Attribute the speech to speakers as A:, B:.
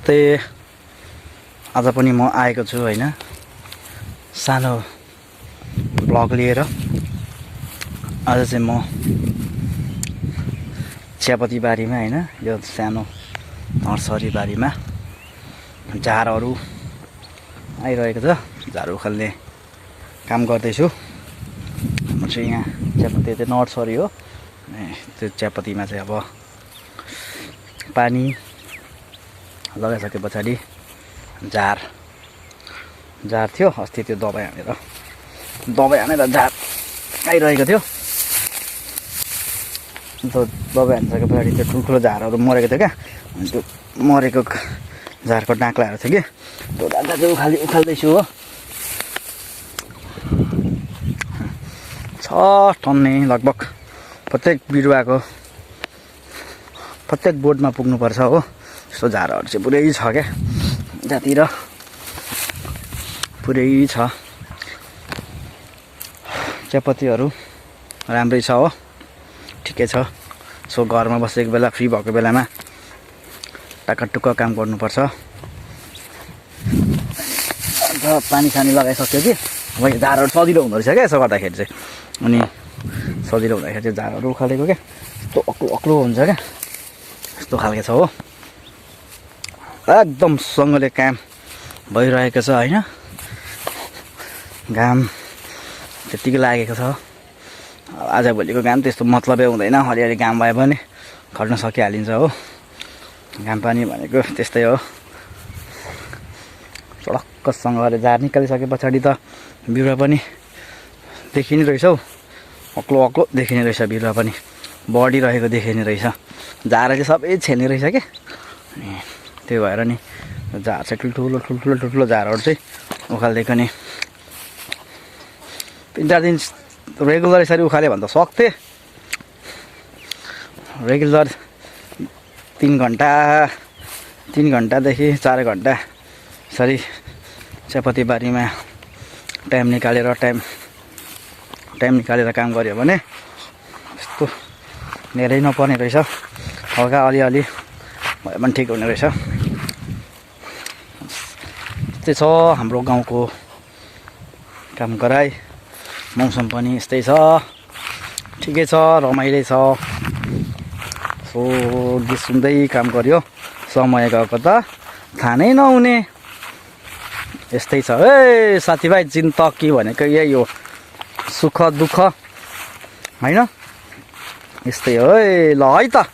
A: त्यही आज पनि म आएको छु हैन, सानो ब्लग लिएर। आज चाहिँ म चियापत्ती बारीमा हैन, यो सानो नर्सरी बारीमा झारहरू आइरहेको छ। झारहरू उखाल्ने काम गर्दैछु। म चाहिँ यहाँ चियापत्ती चाहिँ नर्सरी हो, त्यो चियापत्तीमा चाहिँ अब पानी लगाइसके पछाडि झार थियो। अस्ति त्यो दबाई हानेर झार आइरहेको थियो। त्यो दबाई हानिसके पछाडि त्यो ठुल्ठुलो झारहरू मरेको थियो क्या। अनि त्यो मरेको झारको डाँक्लाहरू थियो कि, त्यो डाँक्ला चाहिँ उखाल्दैछु हो। 6 टन्ने लगभग प्रत्येक बिरुवाको प्रत्येक बोटमा पुग्नुपर्छ हो। यस्तो झारहरू चाहिँ पुरै छ क्या, यतातिर पुरै छ। चियापत्तीहरू राम्रै छ हो, ठिकै छ। सो घरमा बसेको बेला, फ्री भएको बेलामा टक्क काम गर्नुपर्छ। अन्त पानी सानी लगाइसक्यो कि अब यो झारहरू सजिलो हुँदो रहेछ क्या यसो गर्दाखेरि चाहिँ। अनि सजिलो हुँदाखेरि चाहिँ झारहरू उखालेको क्या, यस्तो अक्लो हुन्छ क्या, यस्तो खालको छ हो। एकदम सँगले काम भइरहेको छ हैन। घाम त्यतिकै लागेको छ। आजभोलिको घाम त्यस्तो मतलबै हुँदैन, अलिअलि घाम भए पनि खट्न सकिहालिन्छ हो। घाम पानी भनेको त्यस्तै हो। चडक्कसँगले झार निकालिसके पछाडि त बिरुवा पनि देखिने रहेछ हौ। अक्लो देखिने रहेछ, बिरुवा पनि बढिरहेको देखिने रहेछ। झारले सबै छेल्ने रहेछ कि, त्यही भएर नि झार चाहिँ ठुल्ठुलो झारहरू चाहिँ उखालिदिएको नि। 3-4 दिन रेगुलर यसरी उखाल्यो भने त सक्थेँ। रेगुलर 3 घन्टादेखि 4 घन्टा यसरी चियापत्ती बारीमा टाइम निकालेर काम गऱ्यो भने यस्तो धेरै नपर्ने रहेछ। हल्का अलिअलि भए पनि ठिक हुने रहेछ। त्यस्तै छ हाम्रो गाउँको काम गराइ। मौसम पनि यस्तै छ, ठिकै छ, रमाइलो छ। सो गीत सुन्दै काम गर्यो, समय गएको त थाहा नै नहुने। यस्तै छ है साथीभाइ, जिन्दगी भनेको यही हो, सुख दुःख हैन, यस्तै हो है। ल है त।